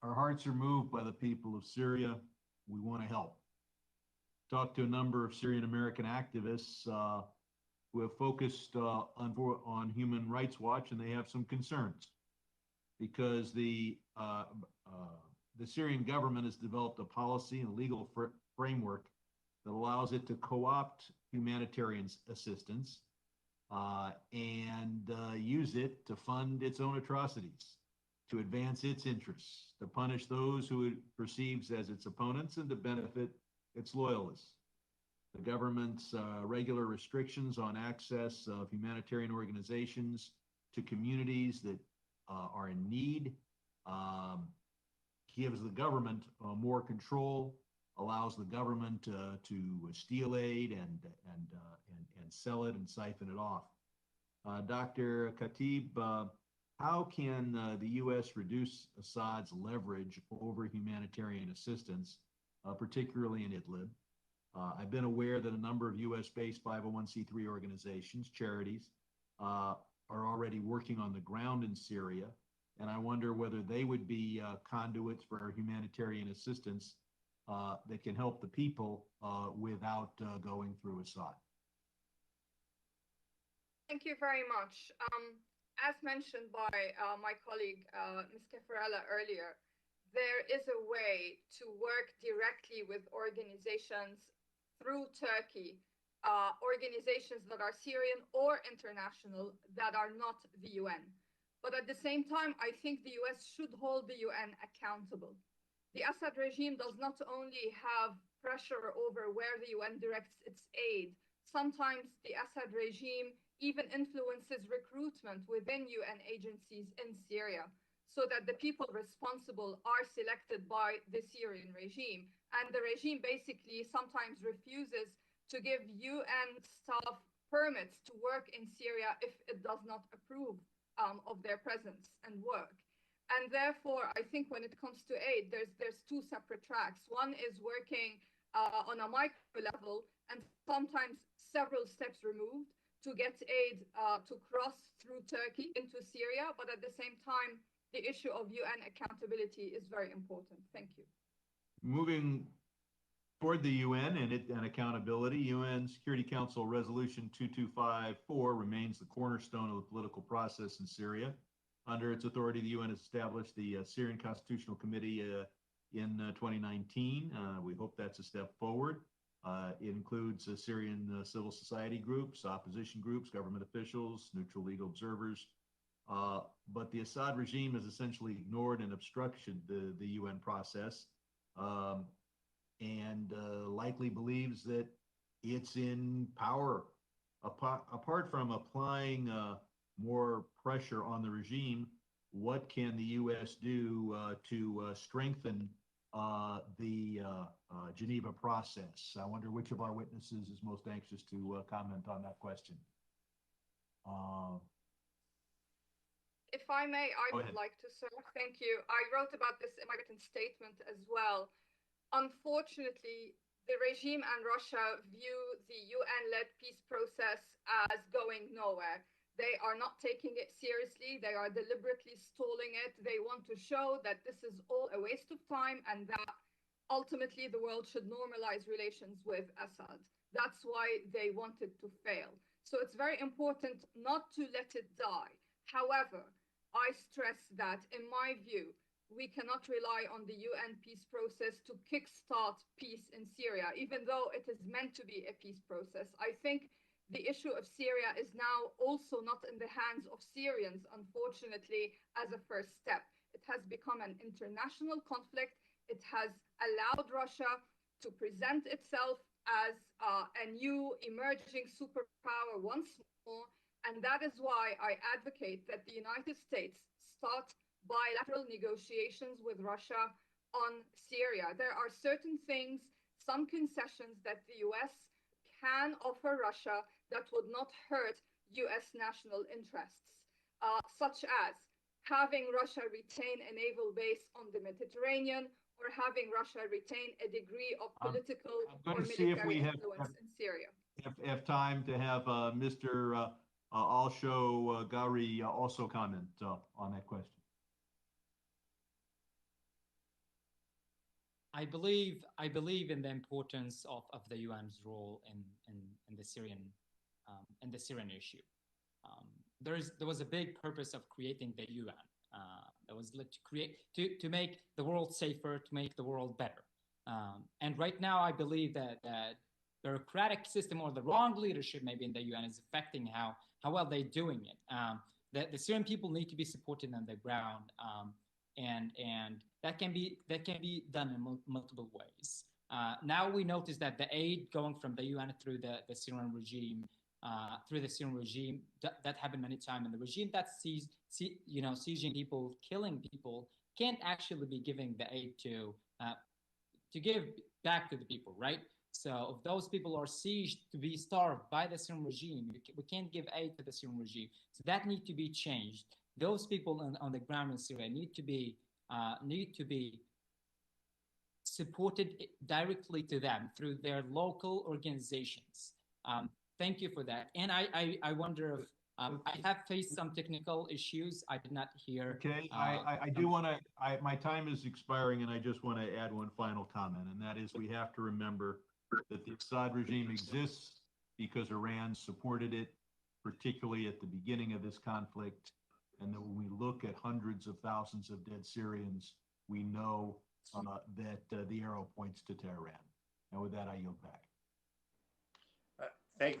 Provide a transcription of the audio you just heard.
Our hearts are moved by the people of Syria. We want to help. Talked to a number of Syrian American activists who have focused on Human Rights Watch, and they have some concerns because the Syrian government has developed a policy and a legal framework that allows it to co-opt humanitarian assistance and use it to fund its own atrocities, to advance its interests, to punish those who it perceives as its opponents, and to benefit its loyalists. The government's regular restrictions on access of humanitarian organizations to communities that are in need gives the government more control, allows the government to steal aid and sell it and siphon it off. Dr. Khatib, how can the U.S. reduce Assad's leverage over humanitarian assistance, particularly in Idlib? I've been aware that a number of U.S.-based 501c3 organizations, charities, are already working on the ground in Syria, and I wonder whether they would be conduits for our humanitarian assistance that can help the people without going through Assad. Thank you very much. As mentioned by my colleague, Ms. Caffarella earlier, there is a way to work directly with organizations through Turkey, organizations that are Syrian or international that are not the UN. But at the same time, I think the US should hold the UN accountable. The Assad regime does not only have pressure over where the UN directs its aid, sometimes the Assad regime even influences recruitment within UN agencies in Syria, so that the people responsible are selected by the Syrian regime. And the regime basically sometimes refuses to give UN staff permits to work in Syria if it does not approve of their presence and work. And therefore, I think when it comes to aid, there's two separate tracks. One is working on a micro level and sometimes several steps removed to get aid to cross through Turkey into Syria. But at the same time, the issue of UN accountability is very important. Thank you. Moving toward the UN and accountability, UN Security Council Resolution 2254 remains the cornerstone of the political process in Syria. Under its authority, the UN has established the Syrian Constitutional Committee in 2019. We hope that's a step forward. It includes Syrian civil society groups, opposition groups, government officials, neutral legal observers. But the Assad regime has essentially ignored and obstructed the UN process and likely believes that it's in power. Apart from applying more pressure on the regime, what can the U.S. do to strengthen the Geneva process? I wonder which of our witnesses is most anxious to comment on that question. If I may, I would like to, sir. Thank you. I wrote about this in my written statement as well. Unfortunately, the regime and Russia view the UN-led peace process as going nowhere. They are not taking it seriously. They are deliberately stalling it. They want to show that this is all a waste of time and that ultimately the world should normalize relations with Assad. That's why they wanted to fail. So it's very important not to let it die. However, I stress that, in my view, we cannot rely on the UN peace process to kickstart peace in Syria, even though it is meant to be a peace process. I think the issue of Syria is now also not in the hands of Syrians, unfortunately, as a first step. It has become an international conflict. It has allowed Russia to present itself as a new emerging superpower once more. And that is why I advocate that the United States start bilateral negotiations with Russia on Syria. There are certain things, some concessions that the US can offer Russia that would not hurt US national interests, such as having Russia retain a naval base on the Mediterranean or having Russia retain a degree of political or military influence in Syria. If time to have Mr. Alsho Ghauri also comment on that question. I believe in the importance of the UN's role in the Syrian issue. There was a big purpose of creating the UN. That was to make the world safer, to make the world better. And right now, I believe that bureaucratic system or the wrong leadership maybe in the UN is affecting how well they're doing it. The Syrian people need to be supported on the ground, and that can be done in multiple ways. Now we notice that the aid going from the UN through the Syrian regime, that happened many times, and the regime that sieging people, killing people, can't actually be giving the aid to give back to the people, right? So if those people are sieged to be starved by the Syrian regime, we can't give aid to the Syrian regime. So that needs to be changed. Those people on the ground in Syria need to be supported directly to them through their local organizations. Thank you for that. And I wonder if I have faced some technical issues. I did not hear. Okay, I do want to, my time is expiring, and I just want to add one final comment, and that is we have to remember that the Assad regime exists because Iran supported it, particularly at the beginning of this conflict. And that when we look at hundreds of thousands of dead Syrians, we know that the arrow points to Tehran. And with that, I yield back. Thank you very